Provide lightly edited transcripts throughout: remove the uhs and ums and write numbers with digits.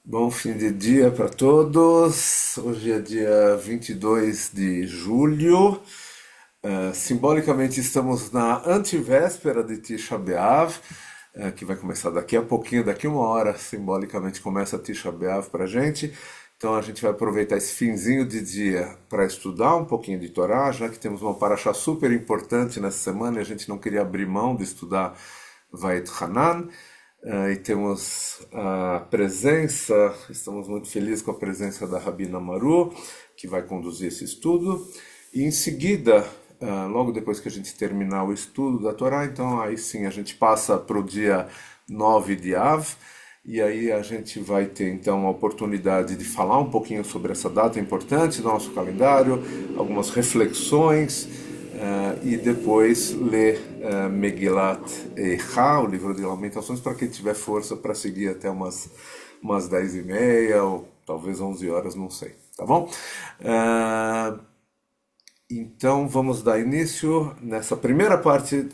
Bom fim de dia para todos. Hoje é dia 22 de julho. Simbolicamente estamos na antivéspera de Tisha B'Av, que vai começar daqui a pouquinho, daqui uma hora, simbolicamente começa Tisha B'Av para a gente. Então a gente vai aproveitar esse finzinho de dia para estudar um pouquinho de Torá, já que temos uma paraxá super importante nessa semana e a gente não queria abrir mão de estudar Vait Hanan. E temos a presença, estamos muito felizes com a presença da Rabina Maru, que vai conduzir esse estudo. E em seguida, logo depois que a gente terminar o estudo da Torá, então aí sim a gente passa para o dia 9 de Av, e aí a gente vai ter então a oportunidade de falar um pouquinho sobre essa data importante do nosso calendário, algumas reflexões, e depois ler Megilat Eicha, o livro de Lamentações, para quem tiver força para seguir até umas 10h30 ou talvez 11 horas, não sei, tá bom? Então vamos dar início nessa primeira parte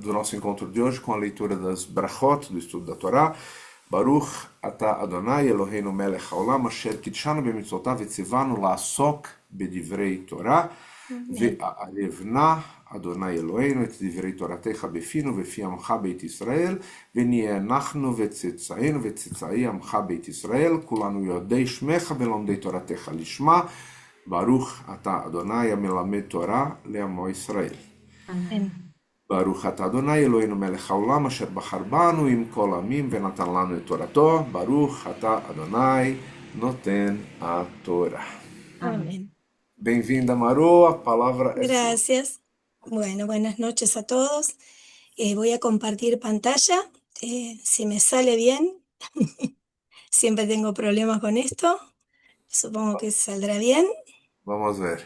do nosso encontro de hoje com a leitura das Brachot, do estudo da Torá. Baruch atah Adonai Eloheinu melech haolam asher kidshanu b'mitzvotav v'tzivanu la'asok b'divrei Torah Amén. ve'arevna Adonai Eloheinu et divrei Toratecha b'finu v'fi amcha beit Israel ונהיה אנחנו וצאצאינו וצאצאי עמך בית ישראל כולנו יודעי שמך ולומדי תורתך לשמה ברוך אתה אדוני המלמד תורה לעמו ישראל. Amén. ברוך אתה אדוני אלוהינו מלך העולם אשר בחר בנו עם כל עמים ונתן לנו את תורתו. ברוך אתה אדוני נותן התורה. Amén. Bem-vinda, Maru, a palavra é sua. Gracias. Bueno, buenas noches a todos. Voy a compartir pantalla. Si me sale bien, siempre tengo problemas con esto. Supongo que saldrá bien. Vamos ver.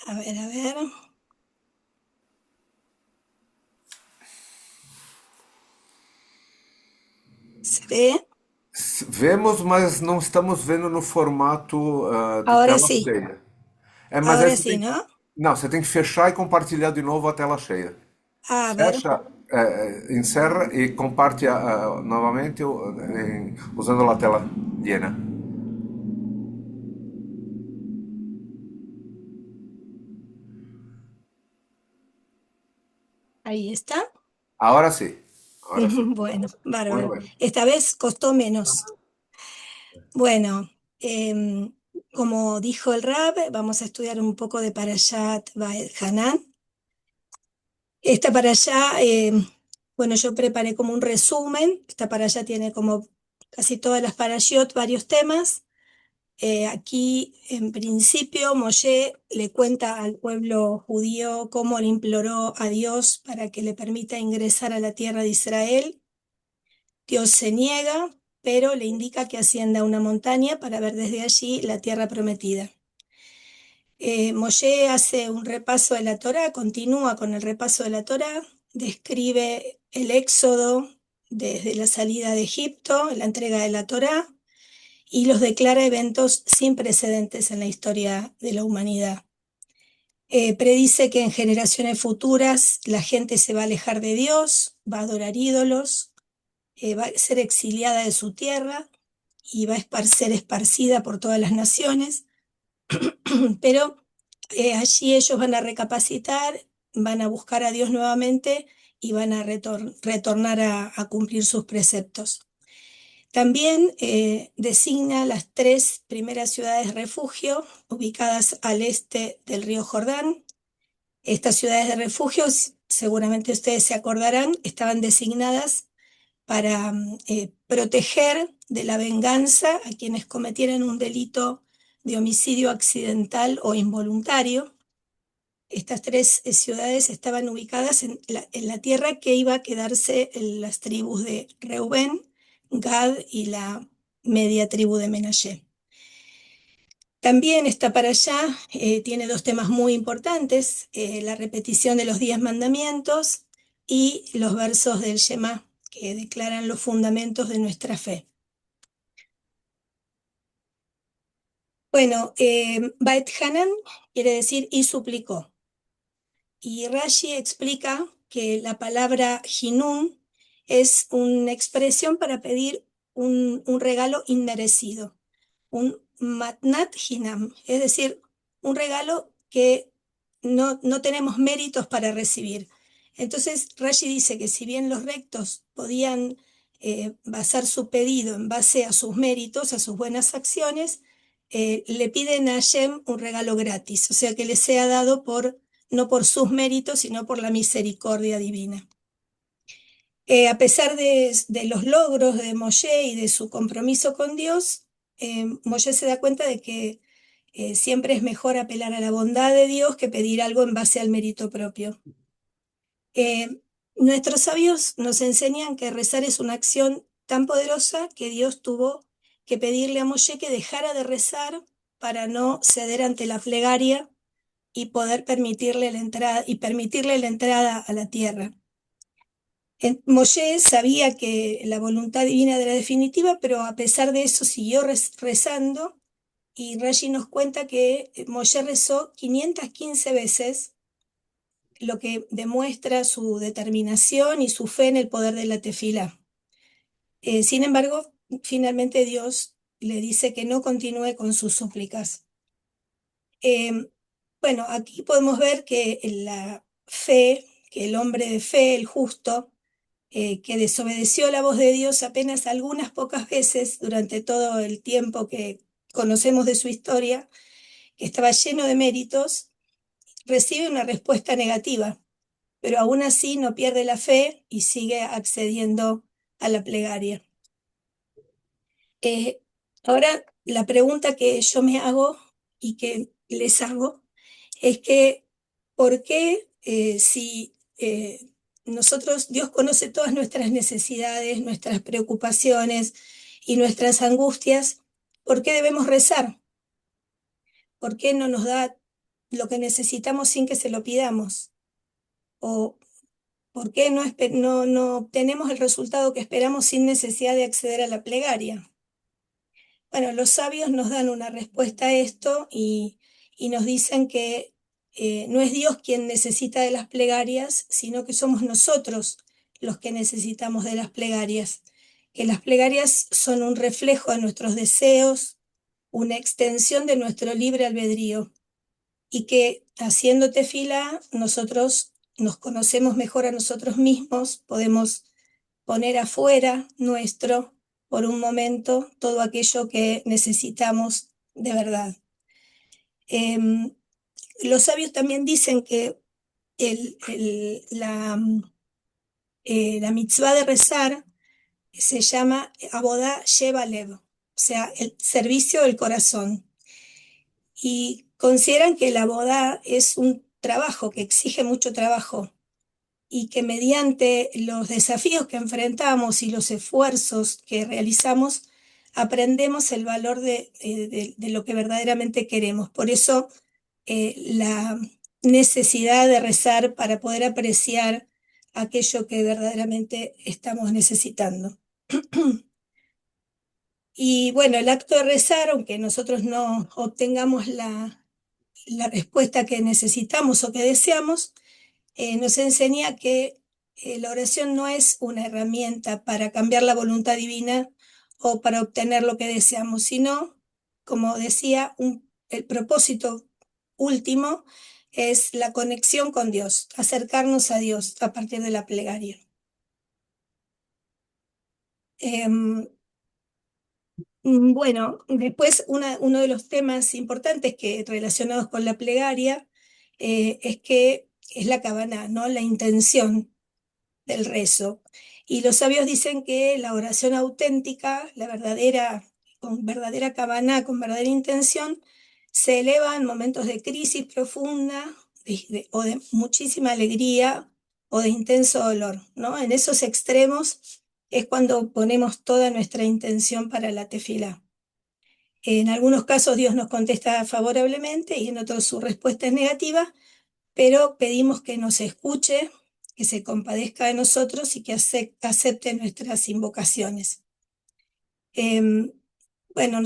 A ver, a ver. ¿Se ve? Vemos, mas não estamos vendo no formato de Ahora tela sí. cheia. Mas aí Ahora você sí, tem. ¿no? Não, você tem que fechar e compartilhar de novo a tela cheia. A ver. Fecha, encerra e compartilha novamente usando a tela llena. Ahí está. Ahora sí. Ahora sí. Bueno, Muy bárbaro. bueno. Esta vez costó menos. Bueno, em, como dijo el Rab, vamos a estudiar un poco de Parashat Hanan. Esta para allá, bueno, yo preparé como un resumen. Esta para allá tiene como casi todas las parashot, varios temas. Aquí, en principio, Moshe le cuenta al pueblo judío cómo le imploró a Dios para que le permita ingresar a la tierra de Israel. Dios se niega, pero le indica que ascienda a una montaña para ver desde allí la tierra prometida. Moshe hace un repaso de la Torá, continúa con el repaso de la Torá, describe el éxodo desde la salida de Egipto, la entrega de la Torá, y los declara eventos sin precedentes en la historia de la humanidad. Predice que en generaciones futuras la gente se va a alejar de Dios, va a adorar ídolos, va a ser exiliada de su tierra y va a ser esparcida por todas las naciones, pero allí ellos van a recapacitar, van a buscar a Dios nuevamente y van a retornar a cumplir sus preceptos. También designa las tres primeras ciudades refugio ubicadas al este del río Jordán. Estas ciudades de refugio, seguramente ustedes se acordarán, estaban designadas para proteger de la venganza a quienes cometieran un delito de homicidio accidental o involuntario. Estas tres ciudades estaban ubicadas en la tierra que iba a quedarse en las tribus de Reubén, Gad y la media tribu de Menashe. También está para allá, tiene dos temas muy importantes, la repetición de los 10 mandamientos y los versos del Shema, que declaran los fundamentos de nuestra fe. Bueno, Bait Hanan quiere decir y suplicó. Y Rashi explica que la palabra Hinun es una expresión para pedir un regalo inmerecido, un matnat hinam, es decir, un regalo que no tenemos méritos para recibir. Entonces, Rashi dice que si bien los rectos podían basar su pedido en base a sus méritos, a sus buenas acciones, le piden a Hashem un regalo gratis, o sea, que le sea dado no por sus méritos, sino por la misericordia divina. A pesar de los logros de Moshe y de su compromiso con Dios, Moshe se da cuenta de que siempre es mejor apelar a la bondad de Dios que pedir algo en base al mérito propio. Nuestros sabios nos enseñan que rezar es una acción tan poderosa que Dios tuvo que pedirle a Moshe que dejara de rezar para no ceder ante la plegaria y poder permitirle la entrada a la tierra. Moshe sabía que la voluntad divina era definitiva, pero a pesar de eso siguió rezando, y Rashi nos cuenta que Moshe rezó 515 veces, lo que demuestra su determinación y su fe en el poder de la tefila. Sin embargo, finalmente Dios le dice que no continúe con sus súplicas. Bueno, aquí podemos ver que la fe, que el hombre de fe, el justo, que desobedeció la voz de Dios apenas algunas pocas veces durante todo el tiempo que conocemos de su historia, que estaba lleno de méritos, recibe una respuesta negativa, pero aún así no pierde la fe y sigue accediendo a la plegaria. Eh, Ahora, la pregunta que yo me hago y que les hago es que, ¿por qué si Dios conoce todas nuestras necesidades, nuestras preocupaciones y nuestras angustias, ¿por qué debemos rezar? ¿Por qué no nos da lo que necesitamos sin que se lo pidamos? ¿O por qué no obtenemos el resultado que esperamos sin necesidad de acceder a la plegaria? Bueno, los sabios nos dan una respuesta a esto y nos dicen que no es Dios quien necesita de las plegarias, sino que somos nosotros los que necesitamos de las plegarias. Que las plegarias son un reflejo de nuestros deseos, una extensión de nuestro libre albedrío, y que haciendo tefila nosotros nos conocemos mejor a nosotros mismos, podemos poner afuera nuestro por un momento todo aquello que necesitamos de verdad. Los sabios también dicen que el, el- la, la mitzvah de rezar se llama Abodá Sheva Lev, o sea, el servicio del corazón. Y consideran que la boda es un trabajo que exige mucho trabajo y que mediante los desafíos que enfrentamos y los esfuerzos que realizamos, aprendemos el valor de lo que verdaderamente queremos. Por eso, la necesidad de rezar para poder apreciar aquello que verdaderamente estamos necesitando. Y bueno, el acto de rezar, aunque nosotros no obtengamos la respuesta que necesitamos o que deseamos, nos enseña que la oración no es una herramienta para cambiar la voluntad divina o para obtener lo que deseamos, sino, como decía, el propósito último es la conexión con Dios, acercarnos a Dios a partir de la plegaria. Em, bueno, después uno de los temas importantes relacionados con la plegaria es que es la kavaná, ¿no? La intención del rezo. Y los sabios dicen que la oración auténtica, la verdadera, con verdadera kavaná, con verdadera intención, se eleva en momentos de crisis profunda o de muchísima alegría o de intenso dolor, ¿no? En esos extremos es cuando ponemos toda nuestra intención para la tefilá. En algunos casos Dios nos contesta favorablemente y en otros su respuesta es negativa, pero pedimos que nos escuche, que se compadezca de nosotros y que acepte nuestras invocaciones. Bueno,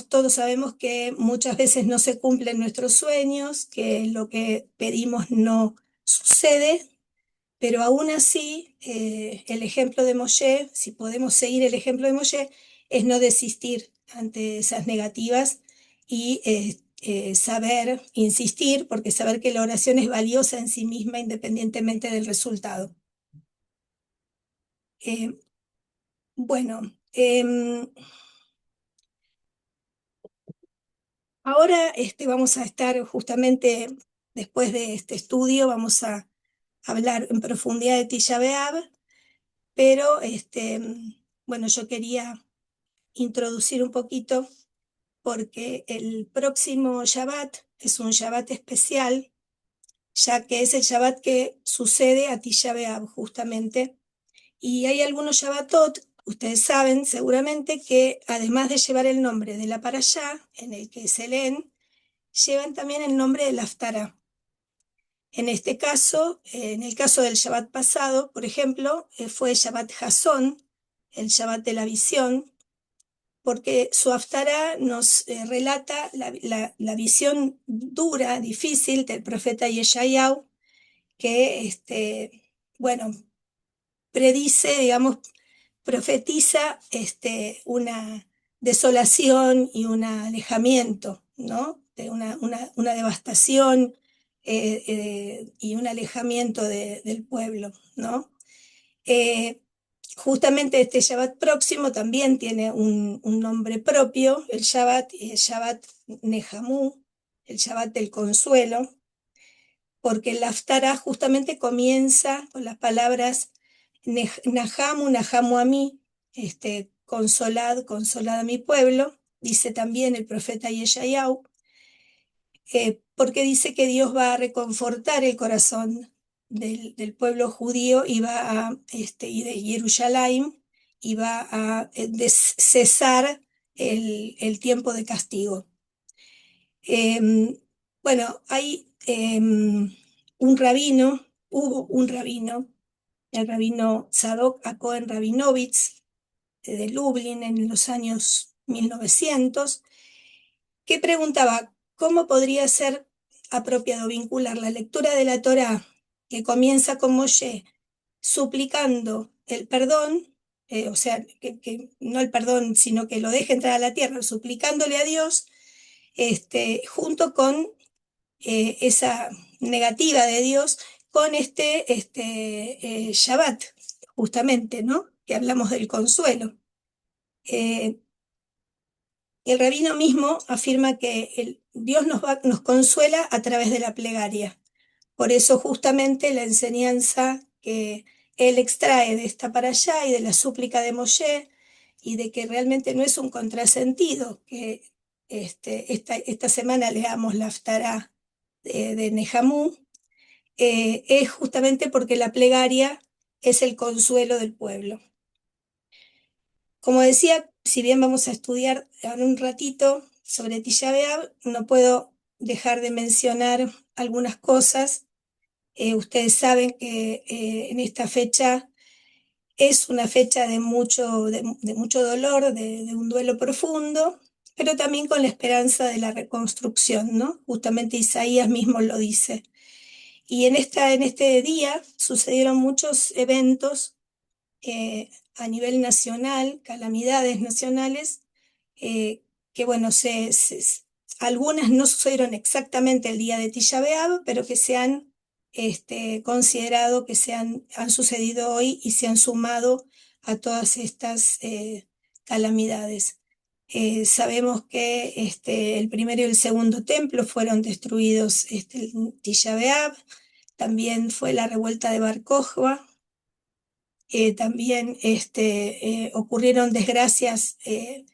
todos sabemos que muchas veces no se cumplen nuestros sueños, que lo que pedimos no sucede, pero aún así el ejemplo de Moshe, si podemos seguir el ejemplo de Moshe, es no desistir ante esas negativas y saber insistir, porque saber que la oración es valiosa en sí misma independientemente del resultado. Eh, bueno, ahora vamos a estar justamente después de este estudio, vamos a hablar en profundidad de Tisha B'Av, pero bueno, yo quería introducir un poquito porque el próximo Shabbat es un Shabbat especial, ya que es el Shabbat que sucede a Tisha B'Av justamente. Y hay algunos Shabbatot, ustedes saben seguramente, que además de llevar el nombre de la Parashá, en el que se leen, llevan también el nombre de la Haftará. En este caso, en el caso del Shabbat pasado, por ejemplo, fue Shabbat Jasón, el Shabbat de la visión, porque su Haftará nos relata la visión dura, difícil del profeta Yeshayahu, que, bueno, predice, digamos, profetiza una desolación y un alejamiento, ¿no? De una devastación y un alejamiento del pueblo, ¿no? Eh, Justamente este Shabbat próximo también tiene un nombre propio, el Shabbat Nehamú, el Shabbat del consuelo, porque el Haftará justamente comienza con las palabras Nahamu, Nahamu a mí, consolad, consolad a mi pueblo, dice también el profeta Yeshayahu, porque dice que Dios va a reconfortar el corazón del pueblo judío y y de Jerusalén, y va a cesar el tiempo de castigo. Bueno, hay un rabino, hubo un rabino, el rabino Zadok Cohen Rabinovitz, de Lublin en los años 1900, que preguntaba cómo podría ser apropiado vincular la lectura de la Torá, que comienza con Moshe, suplicando el perdón, o sea, que no el perdón, sino que lo deje entrar a la tierra, suplicándole a Dios, junto con esa negativa de Dios, con Shabbat, justamente, ¿no? Que hablamos del consuelo. Eh, el rabino mismo afirma que Dios nos consuela a través de la plegaria. Por eso justamente la enseñanza que él extrae de esta para allá y de la súplica de Moshe, y de que realmente no es un contrasentido que esta semana leamos la Haftará de Nehamú, es justamente porque la plegaria es el consuelo del pueblo. Como decía, si bien vamos a estudiar en un ratito sobre Tisha B'Av, no puedo dejar de mencionar algunas cosas. Ustedes saben que en esta fecha es una fecha de mucho dolor, de un duelo profundo, pero también con la esperanza de la reconstrucción, ¿no? Justamente Isaías mismo lo dice. Y en este día sucedieron muchos eventos a nivel nacional, calamidades nacionales, que bueno, algunas no sucedieron exactamente el día de Tisha B'Av, pero que se han considerado que han sucedido hoy y se han sumado a todas estas calamidades. Sabemos que el primero y el segundo templo fueron destruidos el Tisha B'Av, también fue la revuelta de Bar Kokhba. También ocurrieron desgracias en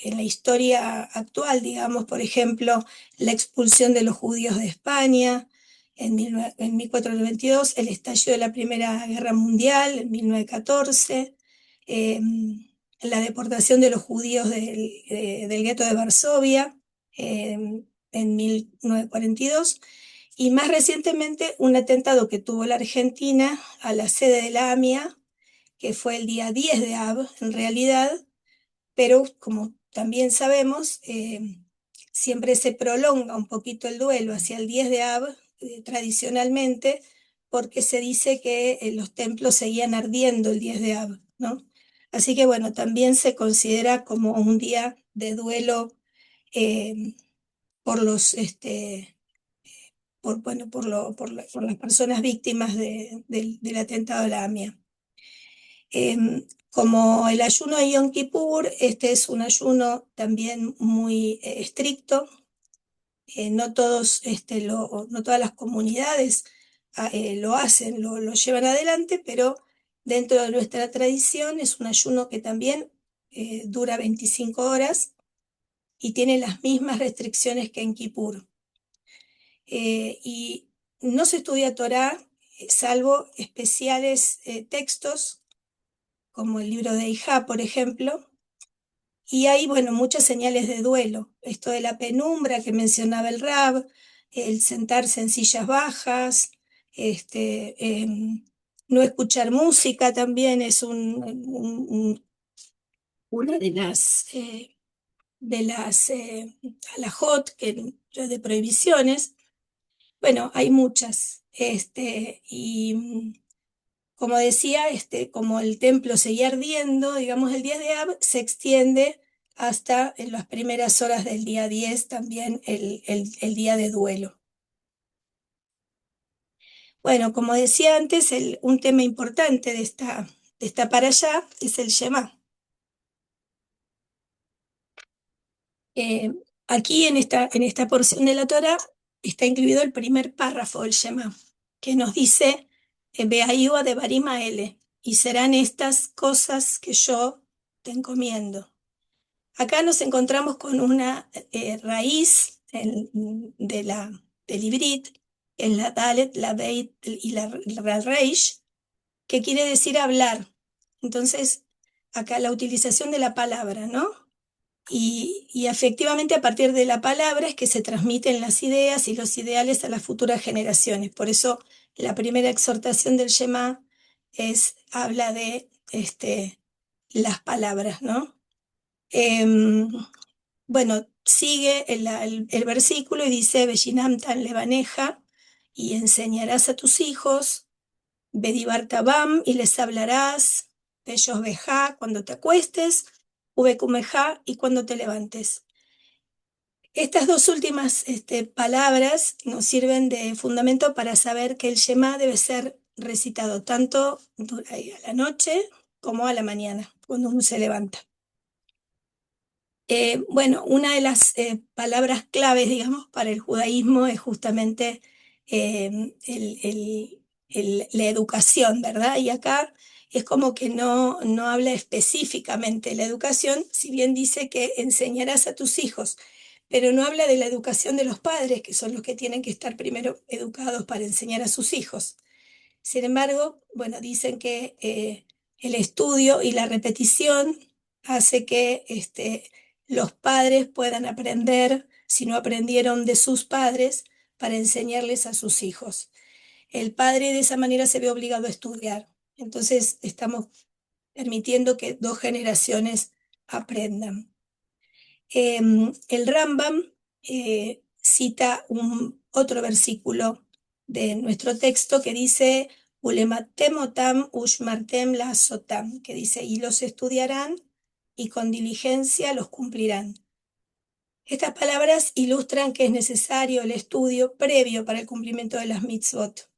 la historia actual, digamos, por ejemplo, la expulsión de los judíos de España en 1492, el estallido de la Primera Guerra Mundial en 1914, la deportación de los judíos del gueto de Varsovia en 1942, y más recientemente un atentado que tuvo la Argentina a la sede de la AMIA, que fue el día 10 de Av, en realidad, pero como también sabemos, siempre se prolonga un poquito el duelo hacia el 10 de Av, tradicionalmente, porque se dice que los templos seguían ardiendo el 10 de Av, ¿no? Así que bueno, también se considera como un día de duelo eh, por los, bueno, por las personas víctimas del atentado a la AMIA. Como el ayuno de Yom Kippur, este es un ayuno también muy estricto. No todos, no todas las comunidades lo hacen, lo llevan adelante, pero dentro de nuestra tradición es un ayuno que también dura 25 horas y tiene las mismas restricciones que en Kippur. Y no se estudia Torá, salvo especiales textos, como el libro de Ijá, por ejemplo, y hay, bueno, muchas señales de duelo. Esto de la penumbra que mencionaba el Rab, el sentarse en sillas bajas, no escuchar música también es una de las halajot de prohibiciones. Bueno, hay muchas. Como decía, como el templo seguía ardiendo, digamos, el 10 de Ab se extiende hasta en las primeras horas del día 10, también el día de duelo. Bueno, como decía antes, un tema importante de esta parashá es el Shema. Eh, Aquí en esta porción de la Torá está incluido el primer párrafo del Shema, que nos dice, Be'ayúa de Barima L, y serán estas cosas que yo te encomiendo. Acá nos encontramos con una raíz del Ibrit, en la Dalet, la Beit y la Reish, que quiere decir hablar. Entonces, acá la utilización de la palabra, ¿no? Y efectivamente a partir de la palabra es que se transmiten las ideas y los ideales a las futuras generaciones. Por eso la primera exhortación del Shema habla de las palabras, ¿no? Em, bueno, sigue el versículo y dice, Beshinam tan levaneja, y enseñarás a tus hijos, Bedibar tabam, y les hablarás, ellos bejá, cuando te acuestes, ubekumejá, y cuando te levantes. Estas dos últimas palabras nos sirven de fundamento para saber que el Shema debe ser recitado tanto a la noche como a la mañana, cuando uno se levanta. Bueno, una de las palabras claves, digamos, para el judaísmo es justamente la educación, ¿verdad? Y acá es como que no habla específicamente de la educación, si bien dice que enseñarás a tus hijos, pero no habla de la educación de los padres, que son los que tienen que estar primero educados para enseñar a sus hijos. Sin embargo, bueno, dicen que el estudio y la repetición hace que los padres puedan aprender, si no aprendieron de sus padres, para enseñarles a sus hijos. El padre de esa manera se ve obligado a estudiar. Entonces estamos permitiendo que dos generaciones aprendan. El Rambam cita otro versículo de nuestro texto que dice, Ulematem otam ushmartem la sotam, que dice, y los estudiarán y con diligencia los cumplirán. Estas palabras ilustran que es necesario el estudio previo para el cumplimiento de las mitzvot.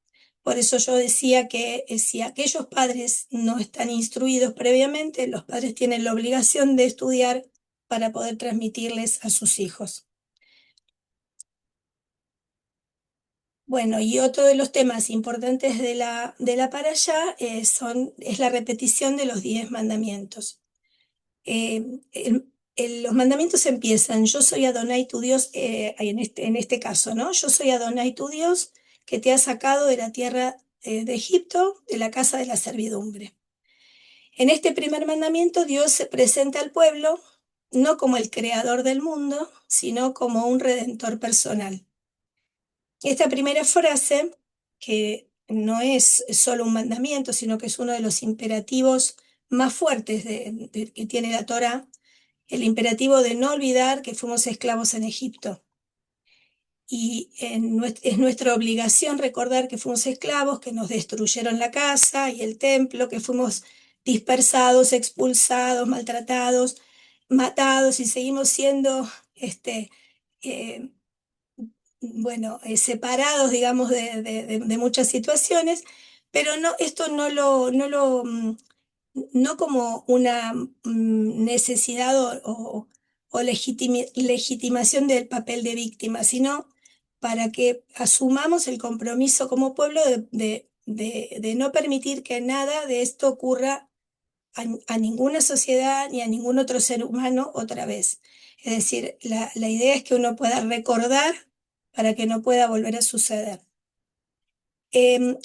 Por eso yo decía que si aquellos padres no están instruidos previamente, los padres tienen la obligación de estudiar para poder transmitirles a sus hijos. Bueno, y otro de los temas importantes de la parashá es la repetición de los 10 mandamientos. Eh, los mandamientos empiezan, yo soy Adonai tu Dios, en este caso, ¿no? Yo soy Adonai tu Dios que te ha sacado de la tierra de Egipto, de la casa de la servidumbre. En este primer mandamiento Dios se presenta al pueblo no como el creador del mundo, sino como un redentor personal. Esta primera frase, que no es solo un mandamiento, sino que es uno de los imperativos más fuertes que tiene la Torá, el imperativo de no olvidar que fuimos esclavos en Egipto. y es nuestra obligación recordar que fuimos esclavos, que nos destruyeron la casa y el templo, que fuimos dispersados, expulsados, maltratados, matados y seguimos siendo, eh, bueno, separados, digamos, de muchas situaciones, pero no, esto no como una necesidad o legitimación del papel de víctima, sino para que asumamos el compromiso como pueblo de no permitir que nada de esto ocurra a ninguna sociedad ni a ningún otro ser humano otra vez. Es decir, la idea es que uno pueda recordar para que no pueda volver a suceder.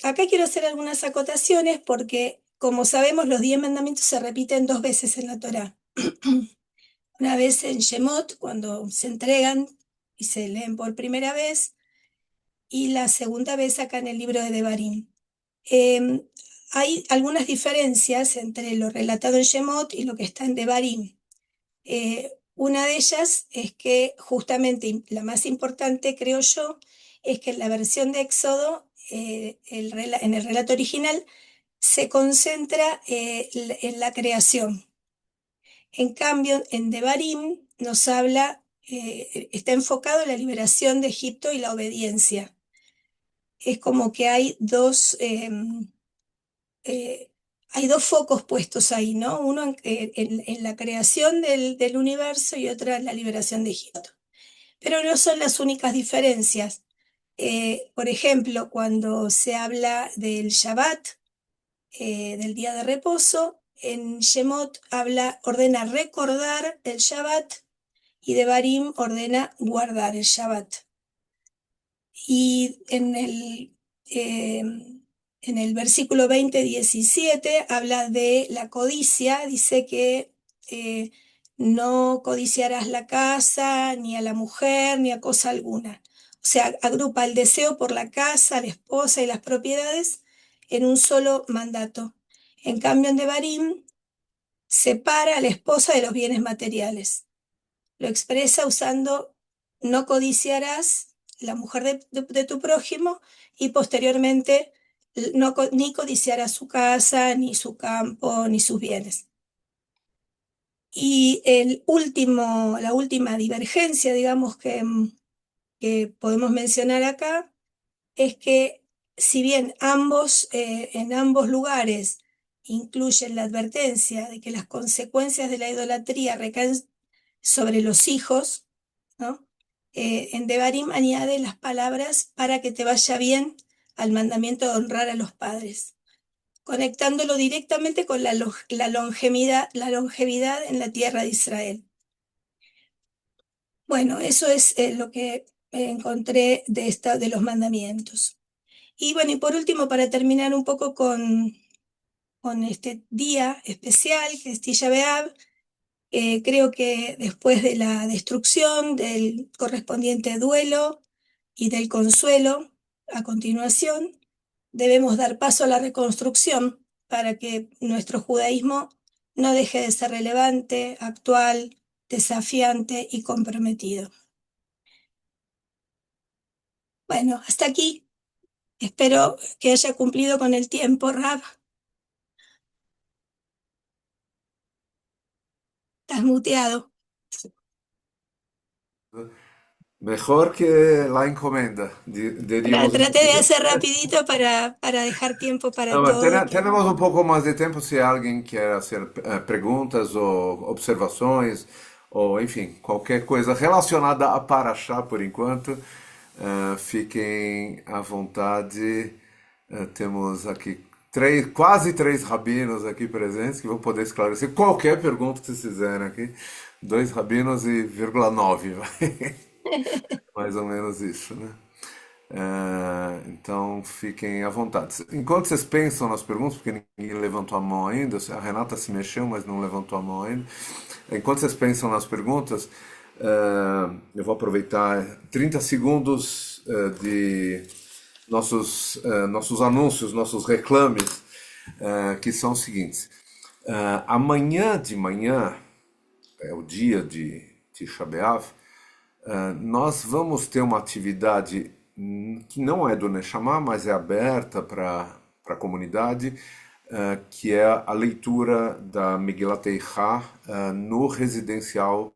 Acá quiero hacer algunas acotaciones porque, como sabemos, los 10 mandamientos se repiten 2 veces en la Torá. Una vez en Shemot, cuando se entregan y se leen por primera vez, y la segunda vez acá en el libro de Devarim. Em, Hay algunas diferencias entre lo relatado en Shemot y lo que está en Devarim. Una de ellas es que justamente, la más importante creo yo, es que en la versión de Éxodo, en el relato original, se concentra en la creación. En cambio, en Devarim nos habla, está enfocado en la liberación de Egipto y la obediencia. Es como que hay dos focos puestos ahí, ¿no? Uno en la creación del universo y otra en la liberación de Egipto. Pero no son las únicas diferencias. Por ejemplo, cuando se habla del Shabbat, del día de reposo, en Shemot ordena recordar el Shabbat y Devarim ordena guardar el Shabbat. Y eh, en el versículo 20-17 habla de la codicia, dice que no codiciarás la casa, ni a la mujer, ni a cosa alguna. O sea, agrupa el deseo por la casa, la esposa y las propiedades en un solo mandato. En cambio, en Devarim separa a la esposa de los bienes materiales. Lo expresa usando no codiciarás la mujer de tu prójimo y posteriormente ni codiciarás su casa, ni su campo, ni sus bienes. Y la última divergencia, digamos, que podemos mencionar acá, es que si bien en ambos lugares incluyen la advertencia de que las consecuencias de la idolatría recaen sobre los hijos, ¿no? En Devarim añade las palabras para que te vaya bien al mandamiento de honrar a los padres, conectándolo directamente con la longevidad en la tierra de Israel. Bueno, eso es lo que encontré de los mandamientos. Y bueno, y por último, para terminar un poco con este día especial, que es Tisha B'Av, creo que después de la destrucción, del correspondiente duelo y del consuelo, a continuación, debemos dar paso a la reconstrucción para que nuestro judaísmo no deje de ser relevante, actual, desafiante y comprometido. Bueno, hasta aquí. Espero que haya cumplido con el tiempo, Rab. Estás muteado. Mejor que la encomienda, diríamos. Traté de hacer rapidito para dejar tiempo para No, mas todo y que... tenemos um pouco mais de tempo se alguém quer fazer perguntas ou observações, ou enfim, qualquer coisa relacionada a Paraxá por enquanto. Fiquem à vontade. Temos aqui quase três rabinos aqui presentes que vão poder esclarecer qualquer pergunta que vocês fizerem aqui. Dois rabinos e vírgula 9, vai. Mais ou menos isso, né? Então fiquem à vontade. Enquanto vocês pensam nas perguntas, porque ninguém levantou a mão ainda, a Renata se mexeu, mas não levantou a mão ainda. Enquanto vocês pensam nas perguntas, eu vou aproveitar 30 segundos de nossos anúncios, nossos reclames, que são os seguintes. Amanhã de manhã, é o dia de Tisha B'Av, Nós vamos ter uma atividade que não é do Neshama, mas é aberta para a comunidade, que é a leitura da Megilat Eicha no residencial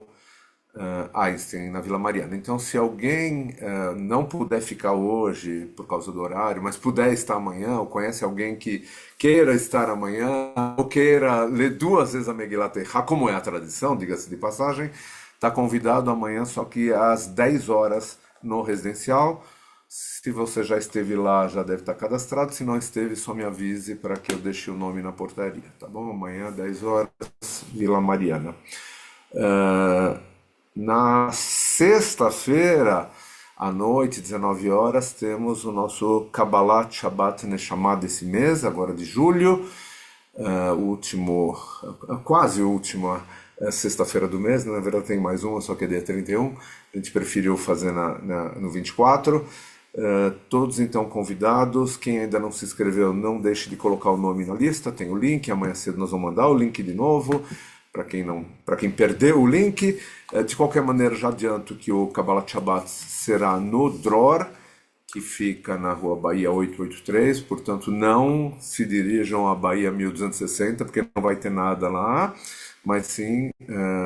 Einstein, na Vila Mariana. Então, se alguém não puder ficar hoje por causa do horário, mas puder estar amanhã, ou conhece alguém que queira estar amanhã, ou queira ler duas vezes a Megilat Eicha, como é a tradição, diga-se de passagem, está convidado amanhã, só que às 10 horas no residencial. Se você já esteve lá, já deve estar cadastrado. Se não esteve, só me avise para que eu deixe o nome na portaria, tá bom? Amanhã, 10 horas, Vila Mariana. Ah, Na sexta-feira, à noite, 19 horas, temos o nosso Kabbalat Shabbat Neshama desse mês, agora de julho, quase última sexta-feira do mês, né? Na verdade tem mais uma, só que é dia 31, a gente preferiu fazer no 24. Todos então convidados, quem ainda não se inscreveu, não deixe de colocar o nome na lista, tem o link, amanhã cedo nós vamos mandar o link de novo, para quem perdeu o link. De qualquer maneira, já adianto que o Kabbalat Shabbat será no Dror, que fica na rua Bahia 883, portanto não se dirijam à Bahia 1260, porque não vai ter nada lá, mas sim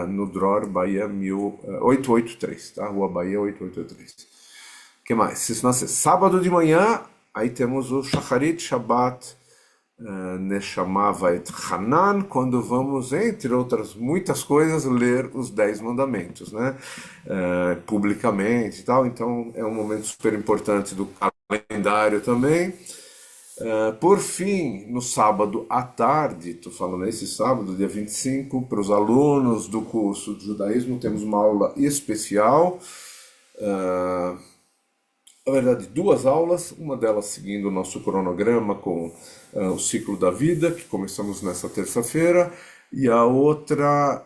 no Dror Bahia 883, tá? Rua Bahia 883. O que mais? Isso nasce sábado de manhã, aí temos o Shacharit Shabbat Neshama Vait Hanan, quando vamos, entre outras muitas coisas, ler os 10 mandamentos, né? Publicamente e tal, então é um momento super importante do calendário também. Por fim, no sábado à tarde, estou falando esse sábado, dia 25, para os alunos do curso de judaísmo, temos uma aula especial. Na verdade, duas aulas, uma delas seguindo o nosso cronograma com o ciclo da vida, que começamos nessa terça-feira, e a outra,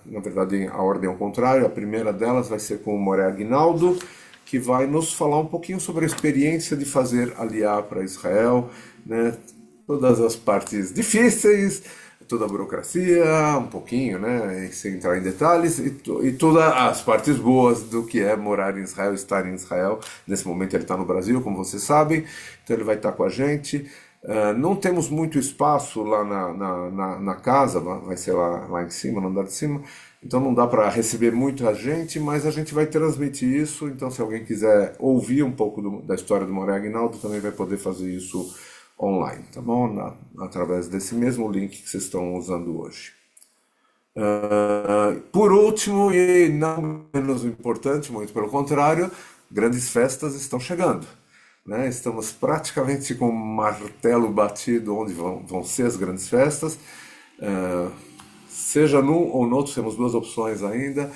na verdade, a ordem ao contrário, a primeira delas vai ser com o Moré Aguinaldo, que vai nos falar um pouquinho sobre a experiência de fazer Aliá para Israel, né? Todas as partes difíceis, toda a burocracia, um pouquinho, né, sem entrar em detalhes, e todas as partes boas do que é morar em Israel, estar em Israel. Nesse momento ele está no Brasil, como vocês sabem, então ele vai estar com a gente. Não temos muito espaço lá na casa, vai ser lá em cima, no andar de cima, então não dá para receber muita gente, mas a gente vai transmitir isso, então se alguém quiser ouvir um pouco da história do Moré Aguinaldo, também vai poder fazer isso online, tá bom? Através desse mesmo link que vocês estão usando hoje. Por último, e não menos importante, muito pelo contrário, grandes festas estão chegando, né? Estamos praticamente com o martelo batido onde vão ser as grandes festas. Seja num ou no outro, temos duas opções ainda.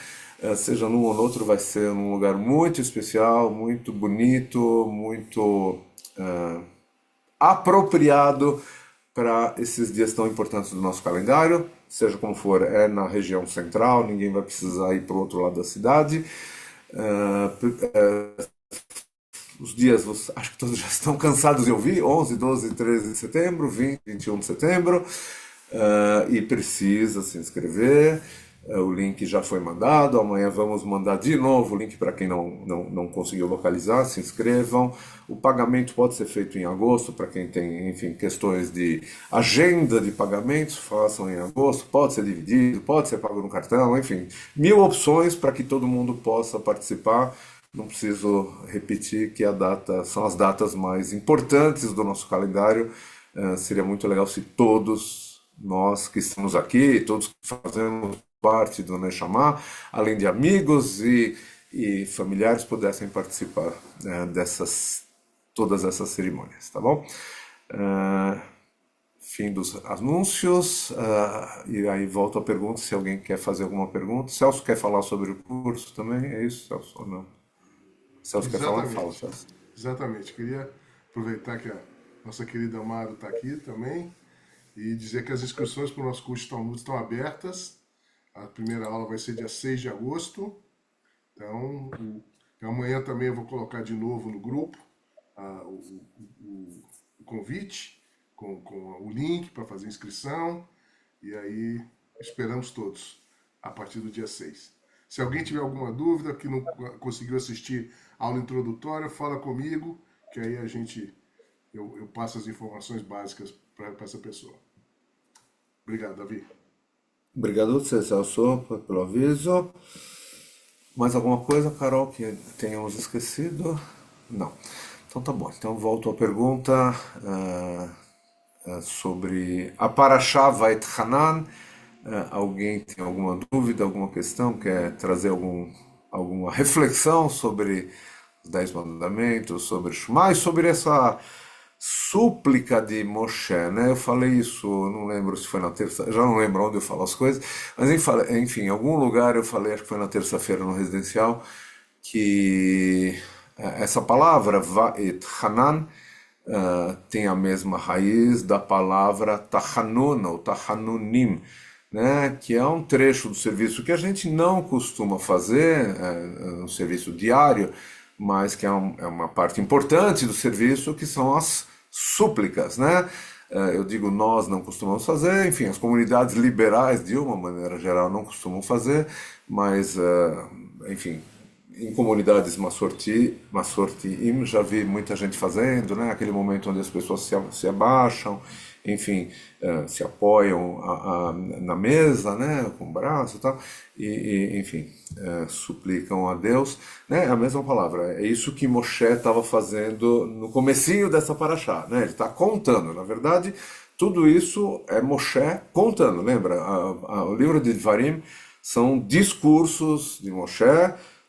Seja num ou no outro, vai ser num lugar muito especial, muito bonito, muito apropriado para esses dias tão importantes do nosso calendário, seja como for, é na região central, ninguém vai precisar ir para o outro lado da cidade. Os dias, acho que todos já estão cansados de ouvir, 11, 12, 13 de setembro, 20, 21 de setembro, e precisa se inscrever. O link já foi mandado, amanhã vamos mandar de novo o link para quem não conseguiu localizar, se inscrevam. O pagamento pode ser feito em agosto, para quem tem, enfim, questões de agenda de pagamentos, façam em agosto, pode ser dividido, pode ser pago no cartão, enfim, mil opções para que todo mundo possa participar. Não preciso repetir que são as datas mais importantes do nosso calendário. Seria muito legal se todos nós que estamos aqui, todos que fazemos parte do Neshama, além de amigos e familiares, pudessem participar todas essas cerimônias, tá bom? Fim dos anúncios, e aí volto à pergunta, se alguém quer fazer alguma pergunta. Celso quer falar sobre o curso também? É isso, Celso, ou não? Celso quer falar? Fala, Exatamente. Celso. Exatamente. Queria aproveitar que a nossa querida Amaro está aqui também e dizer que as inscrições para o nosso curso de Talmud estão abertas. A primeira aula vai ser dia 6 de agosto. Então, amanhã também eu vou colocar de novo no grupo o convite com o link para fazer inscrição. E aí esperamos todos a partir do dia 6. Se alguém tiver alguma dúvida, que não conseguiu assistir a aula introdutória, fala comigo, que aí eu passo as informações básicas para essa pessoa. Obrigado, Davi. Obrigado a você, Celso, pelo aviso. Mais alguma coisa, Carol, que tenhamos esquecido? Não. Então tá bom. Então volto à pergunta sobre a Parashá Vait Hanan. Alguém tem alguma dúvida, alguma questão? Quer trazer alguma reflexão sobre os Dez Mandamentos, sobre Shema e sobre essa súplica de Moshe, né? Eu falei isso, não lembro se foi na terça, já não lembro onde eu falo as coisas, mas enfim, em algum lugar eu falei, acho que foi na terça-feira no residencial, que essa palavra, Va'et Hanan, tem a mesma raiz da palavra Tahanun ou Tahanunim, né, que é um trecho do serviço que a gente não costuma fazer, um serviço diário, mas que é uma parte importante do serviço, que são as súplicas, né? Eu digo nós não costumamos fazer, enfim, as comunidades liberais de uma maneira geral não costumam fazer, mas, enfim, em comunidades Masortiim já vi muita gente fazendo, né? Aquele momento onde as pessoas se abaixam, enfim, se apoiam na mesa, né? Com o braço e tal, enfim, suplicam a Deus, né? É a mesma palavra, é isso que Moshe estava fazendo no comecinho dessa paraxá, né? Ele está contando, na verdade, tudo isso é Moshe contando, lembra? O livro de Dvarim são discursos de Moshe,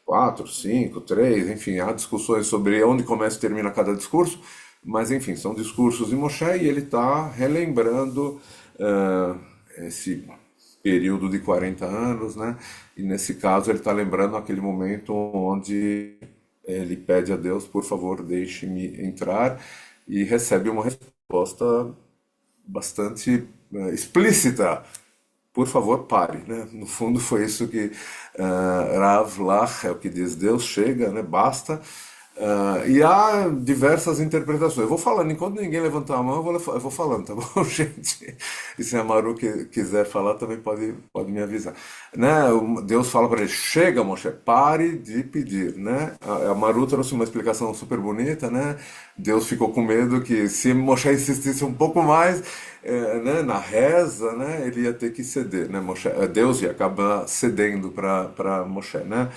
quatro, cinco, três, enfim, há discussões sobre onde começa e termina cada discurso, mas enfim, são discursos de Moshe e ele está relembrando esse período de 40 anos, né? E nesse caso ele está lembrando aquele momento onde ele pede a Deus, por favor, deixe-me entrar, e recebe uma resposta bastante explícita. Por favor, pare, né? No fundo foi isso que Rav Lach, é o que diz, Deus chega, né? Basta. E há diversas interpretações. Eu vou falando, enquanto ninguém levantar a mão, eu vou falando, tá bom, gente? E se a Maru quiser falar, também pode me avisar. Né? Deus fala para ele, chega, Moshe, pare de pedir, né? A Maru trouxe uma explicação super bonita, né? Deus ficou com medo que se Moshe insistisse um pouco mais, né, na reza, né, ele ia ter que ceder, né? Deus ia acabar cedendo para Moshe, né?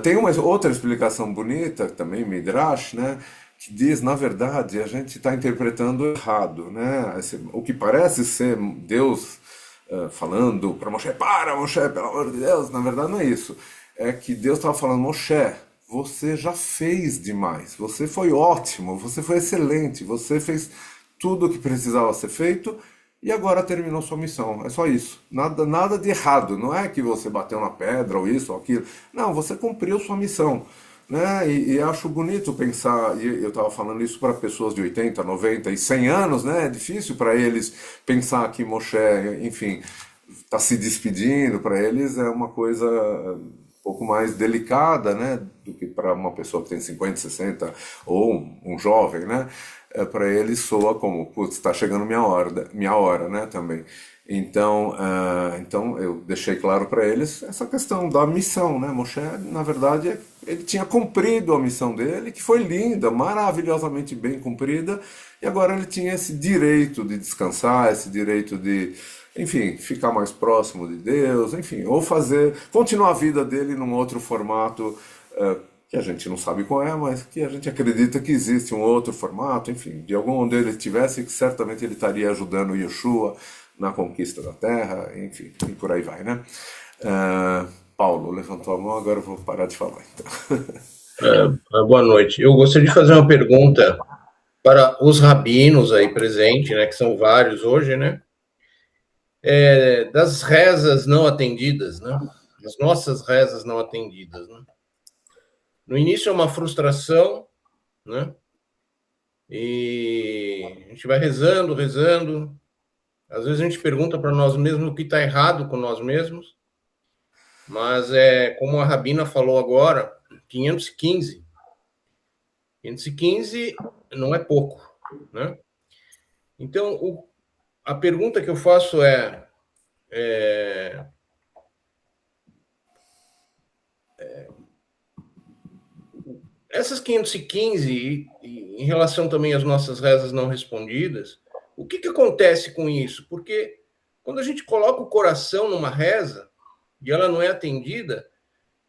Tem uma outra explicação bonita, também Midrash, né, que diz, na verdade, a gente está interpretando errado, né? O que parece ser Deus falando para Moshe, para Moshe, pelo amor de Deus, na verdade não é isso. É que Deus estava falando, Moshe, você já fez demais, você foi ótimo, você foi excelente, você fez tudo o que precisava ser feito e agora terminou sua missão. É só isso. Nada de errado. Não é que você bateu na pedra ou isso ou aquilo. Não, você cumpriu sua missão. Né? E acho bonito pensar, e eu estava falando isso para pessoas de 80, 90 e 100 anos, né? É difícil para eles pensar que Moshe, enfim, está se despedindo, para eles é uma coisa um pouco mais delicada, né, do que para uma pessoa que tem 50, 60 ou um jovem, né? Para eles soa como, putz, está chegando minha hora, né, também. Então eu deixei claro para eles essa questão da missão, né? Moshe, na verdade, ele tinha cumprido a missão dele, que foi linda, maravilhosamente bem cumprida, e agora ele tinha esse direito de descansar, esse direito de, enfim, ficar mais próximo de Deus, enfim, ou continuar a vida dele num outro formato, que a gente não sabe qual é, mas que a gente acredita que existe um outro formato, enfim, de algum onde ele estivesse, que certamente ele estaria ajudando Yeshua na conquista da terra, enfim, e por aí vai, né? Paulo levantou a mão, agora eu vou parar de falar. Então. Boa noite. Eu gostaria de fazer uma pergunta para os rabinos aí presentes, né, que são vários hoje, né? Das rezas não atendidas, né? As nossas rezas não atendidas, né? No início é uma frustração, né? E a gente vai rezando, rezando. Às vezes a gente pergunta para nós mesmos o que está errado com nós mesmos, mas como a Rabina falou agora, 515. 515 não é pouco, né? Então, a pergunta que eu faço Essas 515, e em relação também às nossas rezas não respondidas, o que acontece com isso? Porque quando a gente coloca o coração numa reza e ela não é atendida,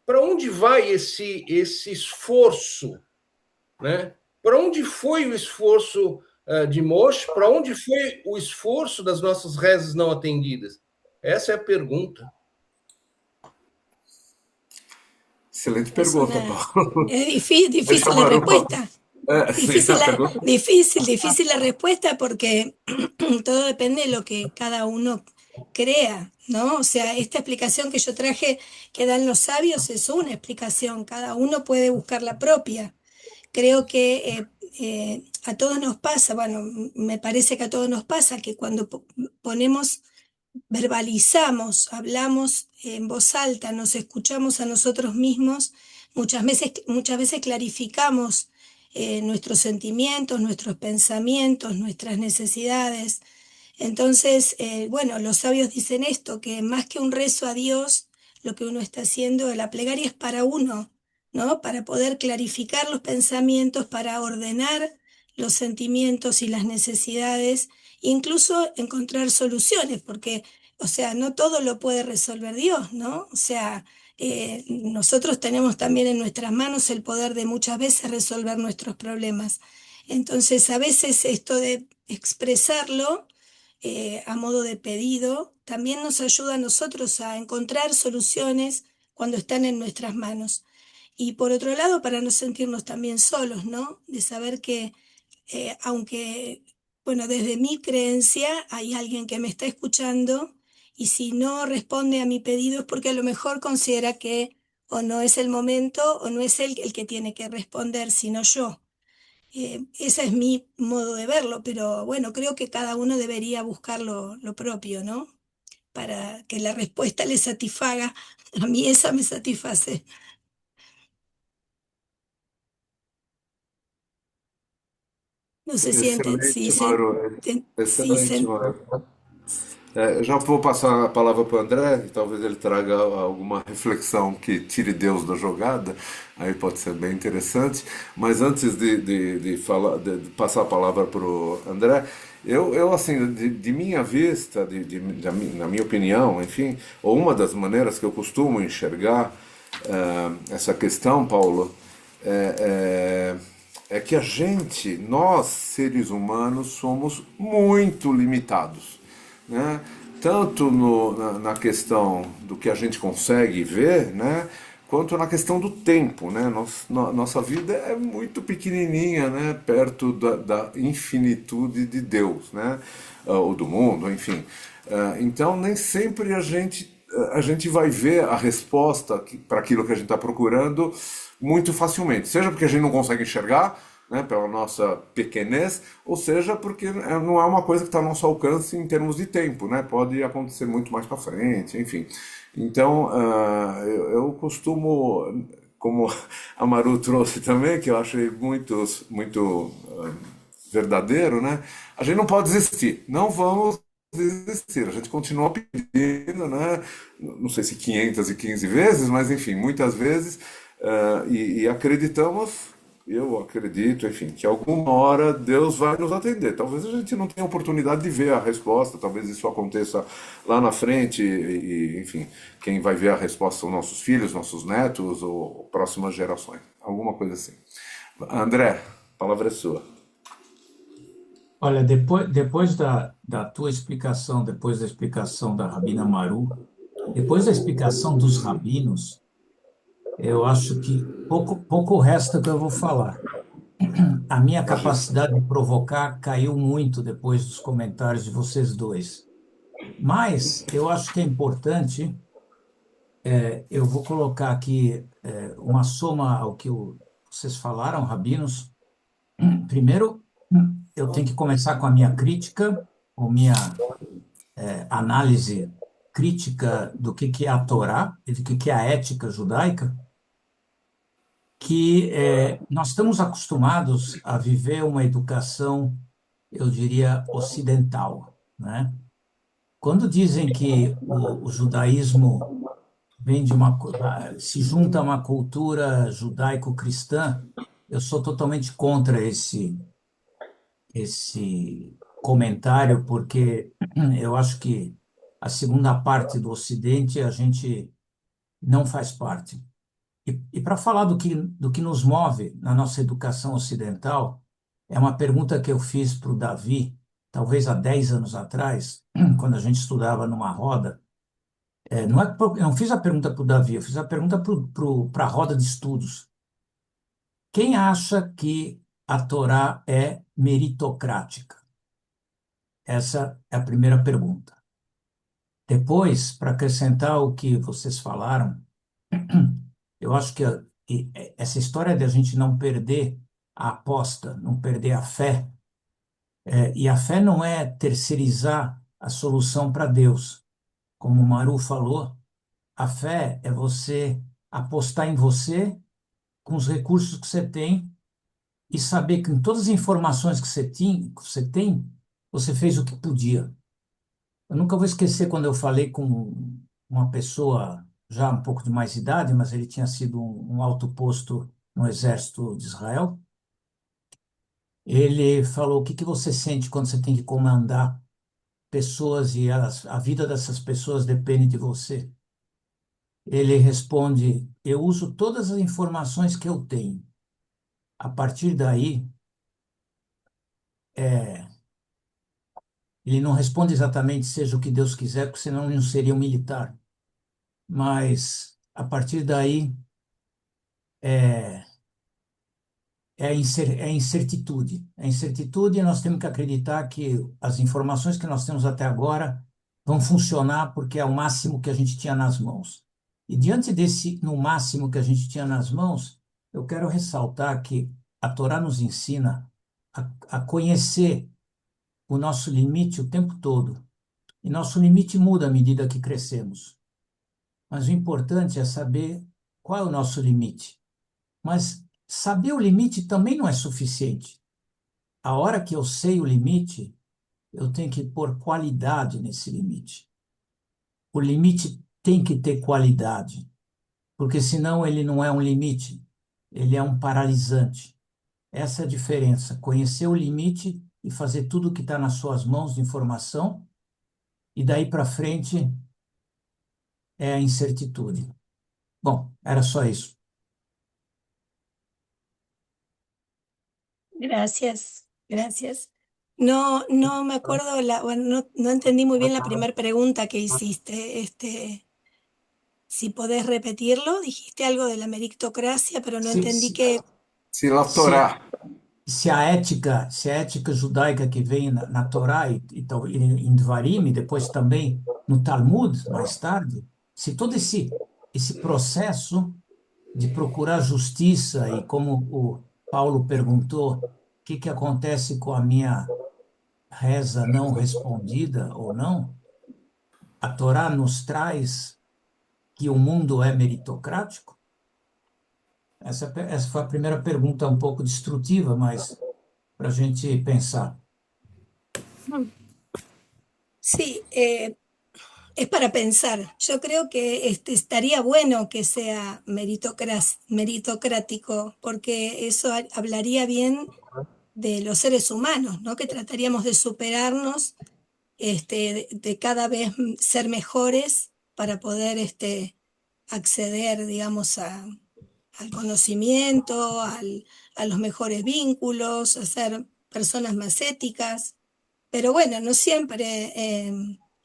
para onde vai esse esforço, né? Para onde foi o esforço de Moshe? Para onde foi o esforço das nossas rezas não atendidas? Essa é a pergunta. Excelente Es pergunta, una, Paulo. Deixa difícil o la Maru. respuesta. Sim, a pergunta. Difícil la respuesta porque todo depende de lo que cada uno crea, ¿no? O sea, esta explicación que yo traje que dan los sabios es una explicación, cada uno puede buscar la propia. Creo que a todos nos pasa, bueno, me parece que a todos nos pasa que cuando ponemos, verbalizamos, hablamos en voz alta, nos escuchamos a nosotros mismos, muchas veces clarificamos nuestros sentimientos, nuestros pensamientos, nuestras necesidades. Entonces, bueno, los sabios dicen esto, que más que un rezo a Dios, lo que uno está haciendo, la plegaria es para uno, ¿no? Para poder clarificar los pensamientos, para ordenar los sentimientos y las necesidades, incluso encontrar soluciones, porque, o sea, no todo lo puede resolver Dios, ¿no? O sea, nosotros tenemos también en nuestras manos el poder de muchas veces resolver nuestros problemas. Entonces, a veces esto de expresarlo a modo de pedido, también nos ayuda a nosotros a encontrar soluciones cuando están en nuestras manos. Y por otro lado, para no sentirnos también solos, ¿no? De saber que aunque, bueno, desde mi creencia hay alguien que me está escuchando y si no responde a mi pedido es porque a lo mejor considera que o no es el momento o no es él el que tiene que responder, sino yo. Ese es mi modo de verlo, pero bueno, creo que cada uno debería buscar lo propio, ¿no? Para que la respuesta le satisfaga. A mí esa me satisface. No sé Excelente, Maru. si Excelente, se Maru. Já vou passar a palavra para o André, e talvez ele traga alguma reflexão que tire Deus da jogada, aí pode ser bem interessante. Mas antes de falar, de passar a palavra para o André, eu assim, de minha vista, na minha opinião, enfim, ou uma das maneiras que eu costumo enxergar essa questão, Paulo, é que a gente, nós seres humanos, somos muito limitados, né? Tanto na questão do que a gente consegue ver, né? Quanto na questão do tempo, né? Nossa vida é muito pequenininha, né? Perto da infinitude de Deus, né? Ou do mundo, enfim. Então, nem sempre a gente vai ver a resposta para aquilo que a gente está procurando muito facilmente. Seja porque a gente não consegue enxergar, né, pela nossa pequenez, ou seja porque não é uma coisa que está ao nosso alcance em termos de tempo, né? Pode acontecer muito mais para frente, enfim. Então, eu costumo, como a Maru trouxe também, que eu achei muito verdadeiro, né? A gente não pode desistir, não vamos desistir, a gente continua pedindo, né? Não sei se 515 vezes, mas enfim, muitas vezes, e acreditamos. Eu acredito, enfim, que alguma hora Deus vai nos atender. Talvez a gente não tenha oportunidade de ver a resposta, talvez isso aconteça lá na frente, enfim, quem vai ver a resposta são nossos filhos, nossos netos ou próximas gerações. Alguma coisa assim. André, a palavra é sua. Olha, depois da tua explicação, depois da explicação da Rabina Maru, depois da explicação dos rabinos, eu acho que pouco resta que eu vou falar. A minha capacidade de provocar caiu muito depois dos comentários de vocês dois. Mas eu acho que é importante, eu vou colocar aqui uma soma ao que vocês falaram, rabinos. Primeiro, eu tenho que começar com a minha crítica, ou minha análise crítica do que é a Torá e do que é a ética judaica, que nós estamos acostumados a viver uma educação, eu diria, ocidental, né? Quando dizem que o judaísmo vem se junta a uma cultura judaico-cristã, eu sou totalmente contra esse comentário, porque eu acho que a segunda parte do Ocidente a gente não faz parte. E para falar do que nos move na nossa educação ocidental, é uma pergunta que eu fiz para o Davi, talvez há 10 anos atrás, quando a gente estudava numa roda. Não é, eu não fiz a pergunta para o Davi, eu fiz a pergunta para a roda de estudos. Quem acha que a Torá é meritocrática? Essa é a primeira pergunta. Depois, para acrescentar o que vocês falaram, eu acho que essa história de a gente não perder a aposta, não perder a fé, e a fé não é terceirizar a solução para Deus. Como o Maru falou, a fé é você apostar em você com os recursos que você tem e saber que em todas as informações que você tem, você fez o que podia. Eu nunca vou esquecer quando eu falei com uma pessoa já um pouco de mais idade, mas ele tinha sido um alto posto no exército de Israel. Ele falou: o que que você sente quando você tem que comandar pessoas e a vida dessas pessoas depende de você? Ele responde: eu uso todas as informações que eu tenho. A partir daí, é, ele não responde exatamente seja o que Deus quiser, porque senão ele não seria um militar. Mas a partir daí é, é incertitude. É incertitude e nós temos que acreditar que as informações que nós temos até agora vão funcionar porque é o máximo que a gente tinha nas mãos. E diante desse, no máximo que a gente tinha nas mãos, eu quero ressaltar que a Torá nos ensina a conhecer o nosso limite o tempo todo. E nosso limite muda à medida que crescemos. Mas o importante é saber qual é o nosso limite. Mas saber o limite também não é suficiente. A hora que eu sei o limite, eu tenho que pôr qualidade nesse limite. O limite tem que ter qualidade, porque senão ele não é um limite, ele é um paralisante. Essa é a diferença. Conhecer o limite e fazer tudo o que está nas suas mãos de informação, e daí para frente é a incertitude. Bom, era só isso. Gracias, gracias. No, no me acuerdo, bueno, no, no entendí muy bien la primera pregunta que hiciste. Si podés repetirlo, dijiste algo de la meritocracia, pero no Se, entendí se, que... Se la se, a- Torá. se a ética judaica que vem na Torá e em Devarim, e depois também no Talmud, mais tarde, se todo esse processo de procurar justiça e como o Paulo perguntou, o que que acontece com a minha reza não respondida ou não, a Torá nos traz que o mundo é meritocrático? Essa foi a primeira pergunta um pouco destrutiva, mas para a gente pensar. Sí, es para pensar. Yo creo que estaría bueno que sea meritocrático, porque eso hablaría bien de los seres humanos, ¿no? Que trataríamos de superarnos, de cada vez ser mejores para poder acceder, digamos, al conocimiento, a los mejores vínculos, a ser personas más éticas. Pero bueno, no siempre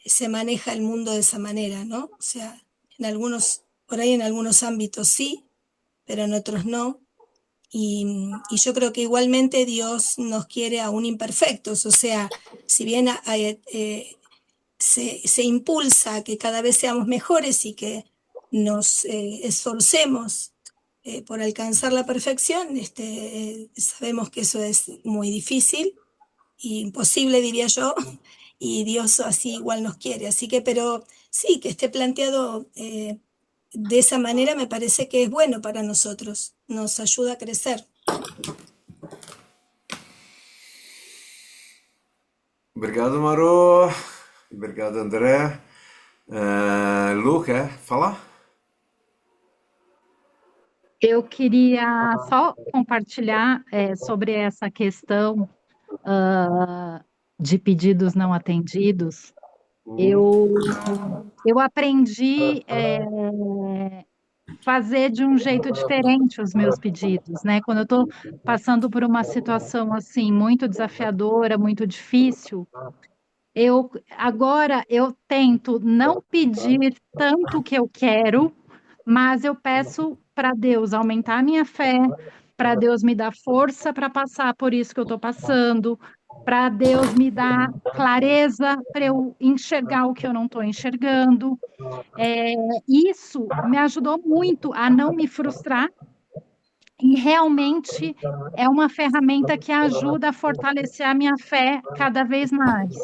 se maneja el mundo de esa manera, ¿no? O sea, por ahí en algunos ámbitos sí, pero en otros no. Y yo creo que igualmente Dios nos quiere aún imperfectos, o sea, si bien se impulsa a que cada vez seamos mejores y que nos esforcemos por alcanzar la perfección, sabemos que eso es muy difícil, imposible diría yo, y Dios así igual nos quiere. Así que, pero sí, que esté planteado de esa manera me parece que es bueno para nosotros, nos ayuda a crecer. Obrigado, Maru. Obrigado, André. Lu, quer falar? Eu queria só compartilhar sobre essa questão de pedidos não atendidos. Uhum. Eu aprendi fazer de um jeito diferente os meus pedidos, né? Quando eu estou passando por uma situação assim muito desafiadora, muito difícil, agora eu tento não pedir tanto o que eu quero, mas eu peço para Deus aumentar a minha fé, para Deus me dar força para passar por isso que eu estou passando, para Deus me dar clareza para eu enxergar o que eu não estou enxergando. É, isso me ajudou muito a não me frustrar e realmente é uma ferramenta que ajuda a fortalecer a minha fé cada vez mais.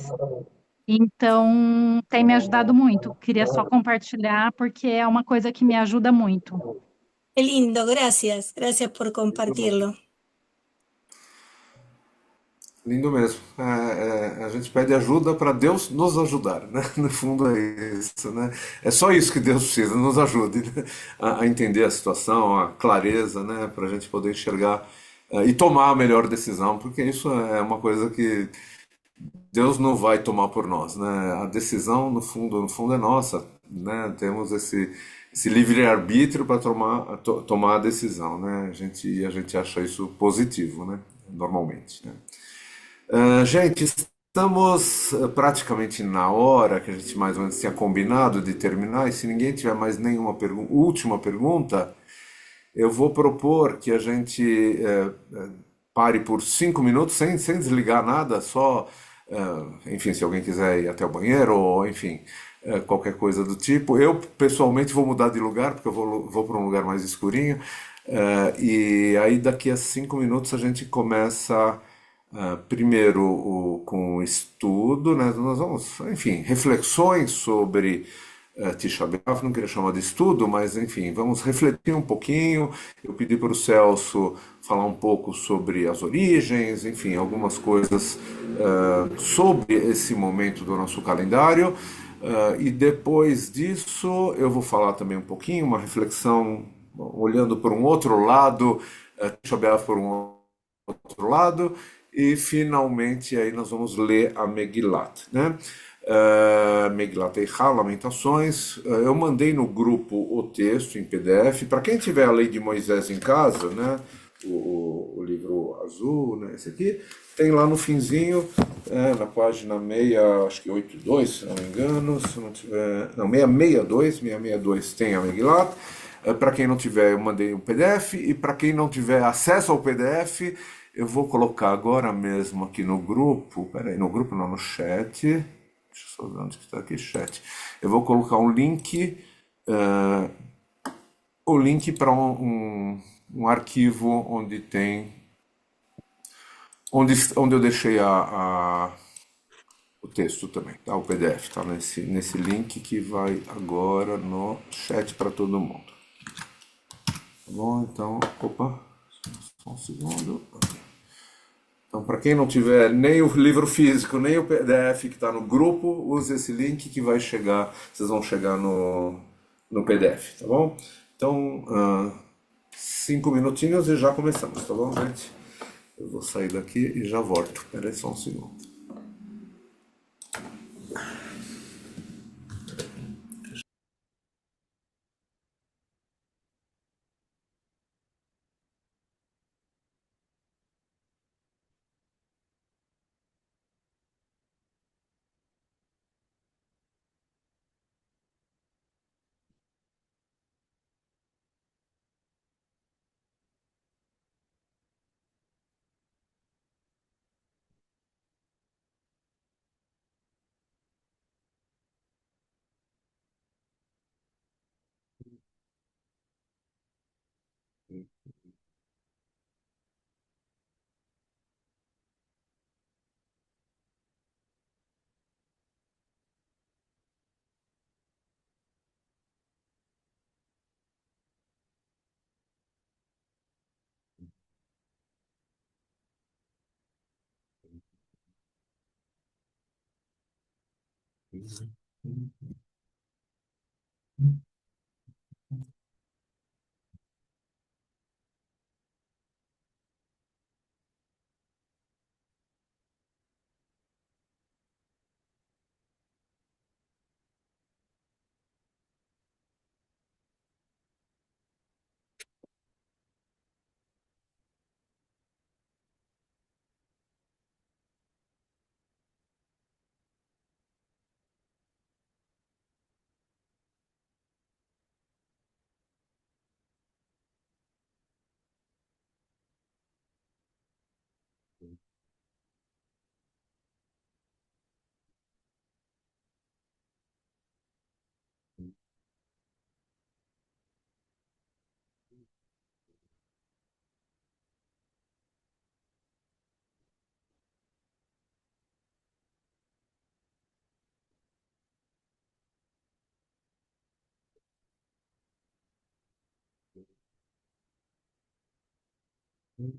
Então, tem me ajudado muito. Queria só compartilhar porque é uma coisa que me ajuda muito. Qué lindo, gracias. Gracias por compartirlo. Lindo mesmo. A gente pede ajuda para Deus nos ajudar, né? No fundo é isso, né? É só isso que Deus precisa, nos ajude, né? A entender a situação, a clareza, né? Para a gente poder enxergar e tomar a melhor decisão, porque isso é uma coisa que Deus não vai tomar por nós, né? A decisão, no fundo é nossa, né? Temos esse livre-arbítrio para tomar a decisão, né? A gente acha isso positivo, né? Normalmente, né? Gente, estamos praticamente na hora que a gente mais ou menos tinha combinado de terminar, e se ninguém tiver mais nenhuma última pergunta, eu vou propor que a gente pare por 5 minutos sem desligar nada, só, enfim, se alguém quiser ir até o banheiro, ou enfim, qualquer coisa do tipo. Eu, pessoalmente, vou mudar de lugar, porque eu vou para um lugar mais escurinho, e aí daqui a 5 minutos a gente começa. Primeiro com o estudo, né? Nós vamos, enfim, reflexões sobre Tisha B'Av, não queria chamar de estudo, mas enfim, vamos refletir um pouquinho. Eu pedi para o Celso falar um pouco sobre as origens, enfim, algumas coisas sobre esse momento do nosso calendário. E depois disso eu vou falar também um pouquinho, uma reflexão olhando por um outro lado, Tisha B'Av por um outro lado, e finalmente aí nós vamos ler a Megilat, né? Megilat Eichá, Lamentações. Eu mandei no grupo o texto em PDF. Para quem tiver a Lei de Moisés em casa, né? O livro azul, né? Esse aqui, tem lá no finzinho, na página 6, acho que 82, se não me engano, se não tiver, não, 662 tem a Megilat. Para quem não tiver, eu mandei um PDF, e para quem não tiver acesso ao PDF, eu vou colocar agora mesmo aqui no grupo, peraí, no grupo não, no chat, deixa eu só ver onde está aqui, chat. Eu vou colocar um link, o link para um arquivo onde tem, onde eu deixei o texto também, tá? O PDF, tá? Nesse link que vai agora no chat para todo mundo. Tá bom? Então, opa, só um segundo. Então, para quem não tiver nem o livro físico, nem o PDF que está no grupo, use esse link que vai chegar, vocês vão chegar no PDF, tá bom? Então, 5 minutinhos e já começamos, tá bom, gente? Eu vou sair daqui e já volto. Espera aí só um segundo. Como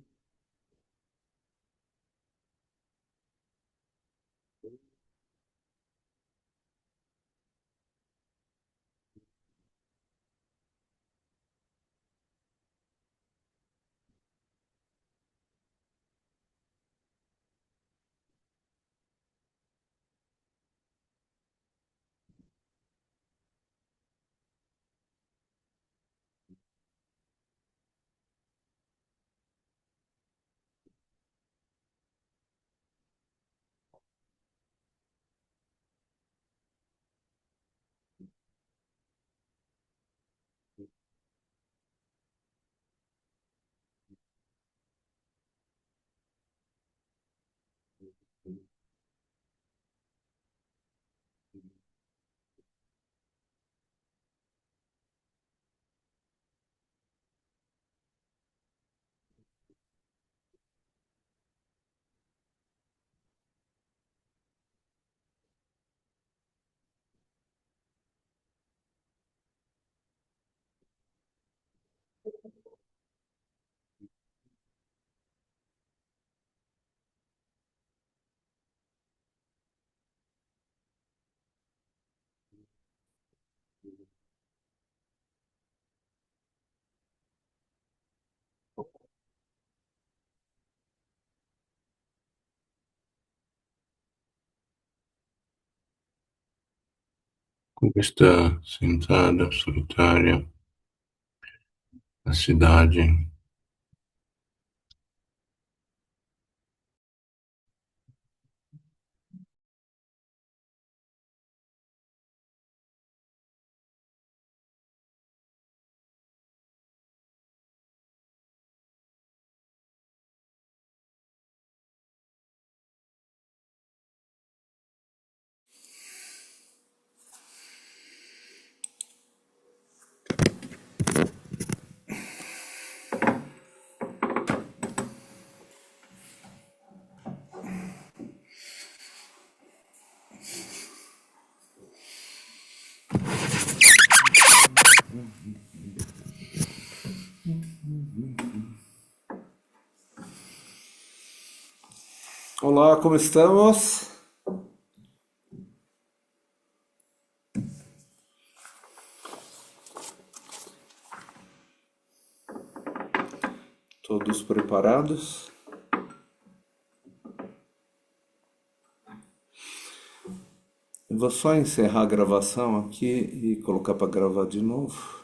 está sentada, solitária, na cidade. Olá, como estamos? Todos preparados? Eu vou só encerrar a gravação aqui e colocar para gravar de novo.